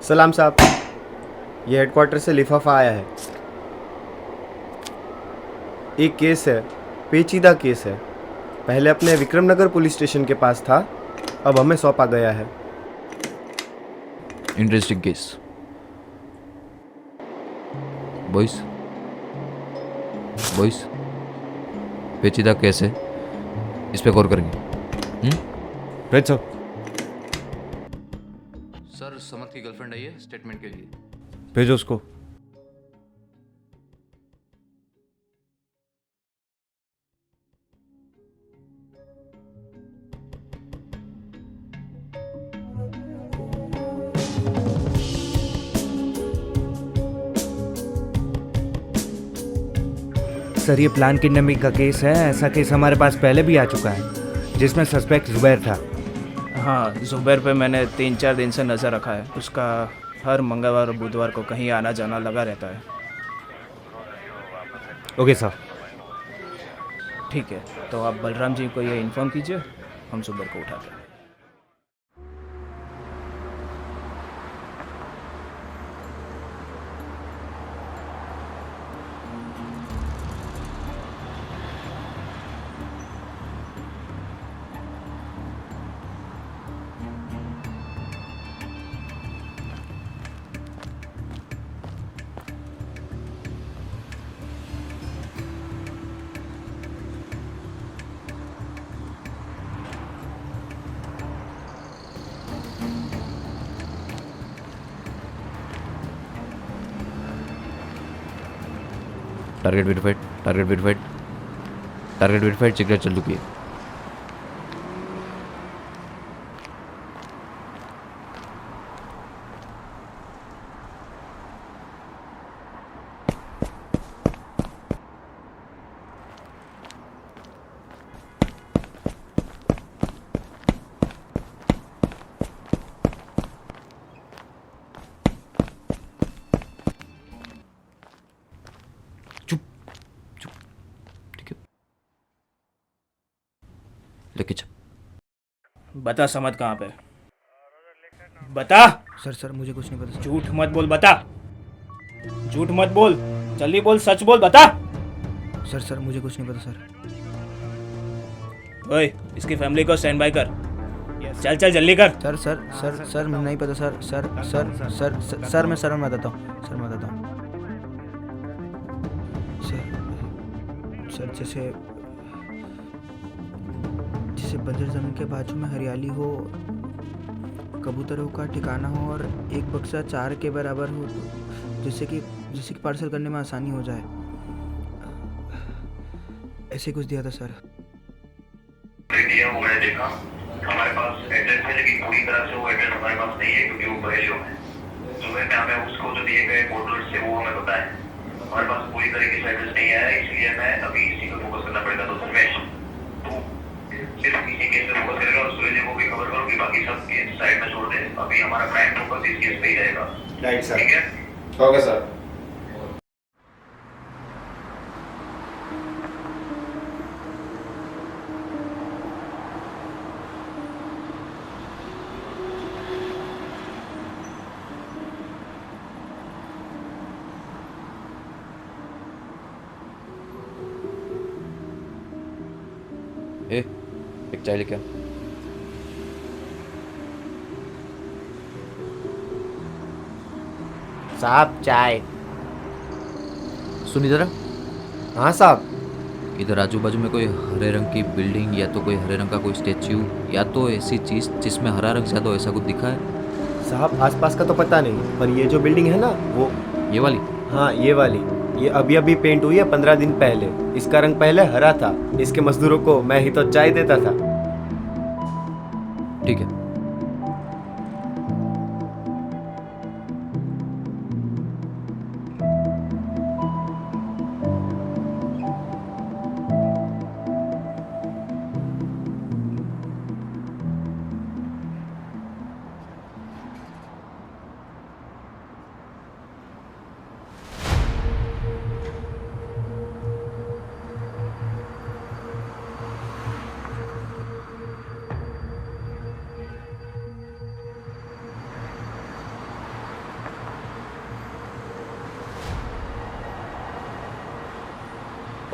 सलाम साहब, ये हेडक्वार्टर से लिफाफा आया है। एक केस है, पेचीदा केस है। पहले अपने विक्रमनगर पुलिस स्टेशन के पास था, अब हमें सौंपा गया है। Interesting case. बॉयस बॉयस पेचीदा केस है, इस पे गौर करेंगे। राइट साहब। सर, समत की गर्लफ्रेंड आई है स्टेटमेंट के लिए। भेजो उसको। सर, ये प्लान किडनैपिंग का केस है। ऐसा केस हमारे पास पहले भी आ चुका है, जिसमें सस्पेक्ट जुबैर था। हाँ, जुबैर पे मैंने 3-4 दिन से नज़र रखा है। उसका हर मंगलवार और बुधवार को कहीं आना जाना लगा रहता है। Okay sir. ठीक है, तो आप बलराम जी को ये इन्फॉर्म कीजिए, हम जुबैर को उठाते हैं। Target verified, target verified, target verified. Check चल चुकी है। चुप चुप, ठीक है, लेके चल। बता समत कहाँ पे? बता। सर मुझे कुछ नहीं पता सर। झूठ मत बोल, बता। झूठ मत बोल, जल्दी बोल, सच बोल, बता। सर मुझे कुछ नहीं पता सर। ओए, इसकी फैमिली को स्टैंड बाय कर। चल चल जल्दी कर। सर मुझे नहीं पता सर। मैं बताता हूँ। सर जैसे बंजर जमीन के बाजू में हरियाली हो, कबूतरों का ठिकाना हो और एक बक्सा 4 के बराबर हो, जिससे कि पार्सल करने में आसानी हो जाए, ऐसे कुछ दिया था सर। दिया वो मैंने देखा। हमारे पास एड्रेस है, लेकिन पूरी तरह से वो एड्रेस हमारे पास नहीं है, क्योंकि वो बहेलियों में है। तो मैंने हमें उसको जो दिए गए फोटोज से वो हमें बताया। हमारे पास पूरी तरीके से एड्रेस नहीं आया, इसलिए मैं अभी इसी पर फोकस करना पड़ेगा। तो सर्वेश, तो सिर्फ इसी केस पे फोकस करेगा और सूर्य को भी खबर करो कि बाकी सब केस साइड में छोड़ दे। अभी हमारा प्राइम फोकस इस केस पे ही रहेगा। Right sir. ठीक है, ओके सर। ए, एक चाय लेके आ। साहब चाय। सुन इधर। हाँ साहब। इधर आजू बाजू में कोई हरे रंग की बिल्डिंग या तो कोई हरे रंग का कोई स्टेच्यू या तो ऐसी चीज जिसमें हरा रंग ज्यादा हो, ऐसा कुछ दिखा है? साहब आसपास का तो पता नहीं, पर ये जो बिल्डिंग है ना वो। ये वाली? हाँ ये वाली। ये अभी अभी पेंट हुई है 15 दिन पहले। इसका रंग पहले हरा था। इसके मजदूरों को मैं ही तो चाय देता था। ठीक है।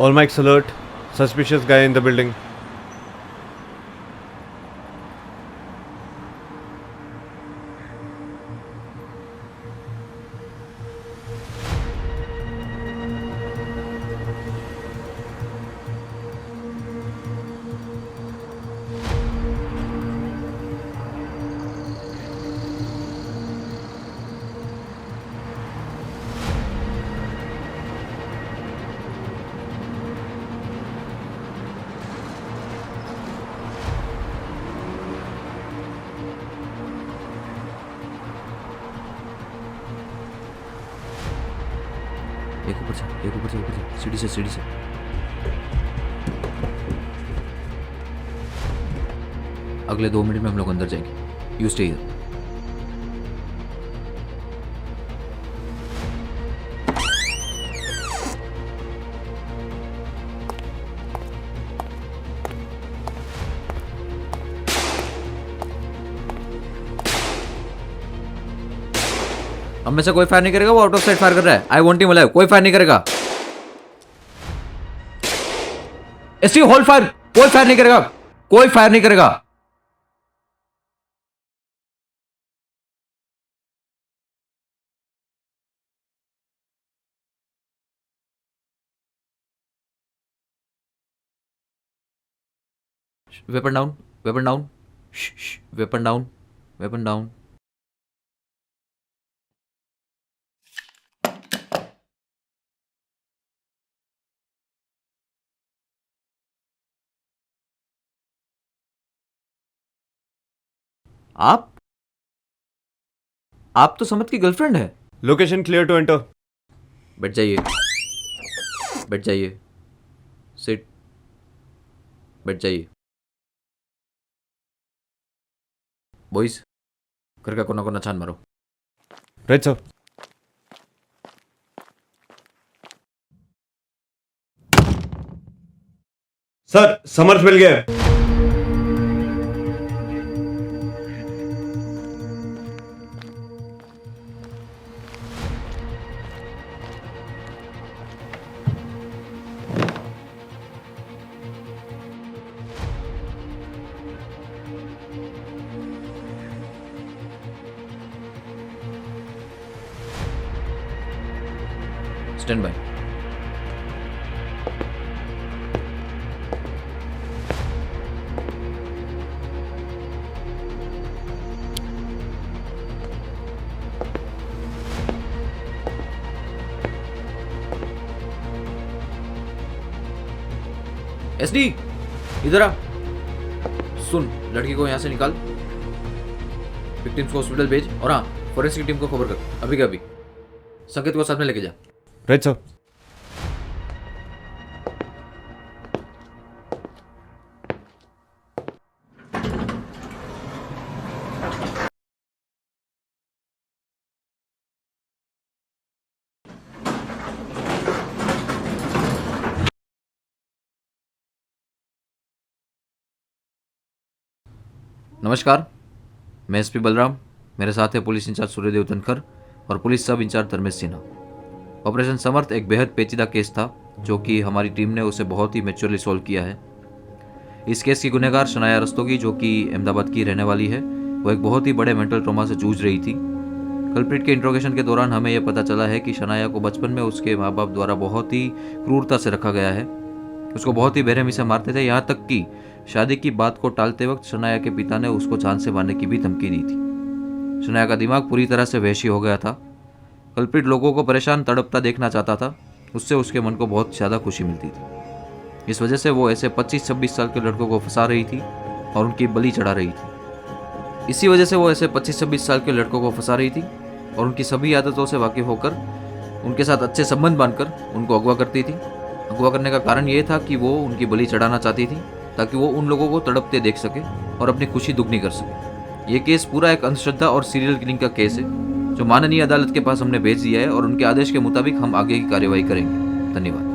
All mics alert. Suspicious guy in the building. एक ऊपर से सीढ़ी से अगले 2 मिनट में हम लोग अंदर जाएंगे। You stay here. हम में से कोई फायर नहीं करेगा, वो आउट ऑफ साइड फायर कर रहा है। I want him alive. कोई फायर नहीं करेगा। ST hold fire. कोई फायर नहीं करेगा, कोई फायर नहीं करेगा। Weapon down, weapon down, weapon down, weapon down. आप तो समत की गर्लफ्रेंड है। Location clear to enter. बैठ जाइए, बैठ जाइए, सिट, बैठ जाइए। बॉयज, घर का कोना कोना छान मारो। Right, sir. सर, समर्थ मिल गया। Stand by. एसडी, इधर आ। सुन, लड़की को यहां से निकाल, विक्टिम्स को हॉस्पिटल भेज, और हाँ, फॉरेंसिक टीम को खबर कर अभी के अभी। संकेत को साथ में लेके जा। Right sir. नमस्कार, मैं एसपी बलराम। मेरे साथ है पुलिस इंचार्ज सूर्यदेव तनखर और पुलिस सब इंचार्ज धर्मेश सिन्हा। ऑपरेशन समर्थ एक बेहद पेचीदा केस था जो कि हमारी टीम ने उसे बहुत ही मैच्योरली सॉल्व किया है। इस केस की गुनहगार शनाया रस्तोगी, जो कि अहमदाबाद की रहने वाली है, वो एक बहुत ही बड़े मेंटल ट्रॉमा से जूझ रही थी। कल्प्रिट के इंट्रोगेशन के दौरान हमें यह पता चला है कि शनाया को बचपन में उसके माँ बाप द्वारा बहुत ही क्रूरता से रखा गया है। उसको बहुत ही बेरहमी से मारते थे, यहाँ तक कि शादी की बात को टालते वक्त शनाया के पिता ने उसको जान से मारने की भी धमकी दी थी। शनाया का दिमाग पूरी तरह से वहशी हो गया था। कल्प्रिट लोगों को परेशान तड़पता देखना चाहता था, उससे उसके मन को बहुत ज़्यादा खुशी मिलती थी। इस वजह से वो ऐसे 25-26 साल के लड़कों को फंसा रही थी और उनकी बलि चढ़ा रही थी। इसी वजह से वो ऐसे 25-26 साल के लड़कों को फंसा रही थी और उनकी सभी आदतों से वाकिफ होकर उनके साथ अच्छे संबंध बांधकर उनको अगवा करती थी। अगवा करने का कारण ये था कि वो उनकी बलि चढ़ाना चाहती थी ताकि वो उन लोगों को तड़पते देख सके और अपनी खुशी दुगनी कर सके। ये केस पूरा एक अंधश्रद्धा और सीरियल किलिंग का केस है जो माननीय अदालत के पास हमने भेज दिया है और उनके आदेश के मुताबिक हम आगे की कार्यवाही करेंगे। धन्यवाद।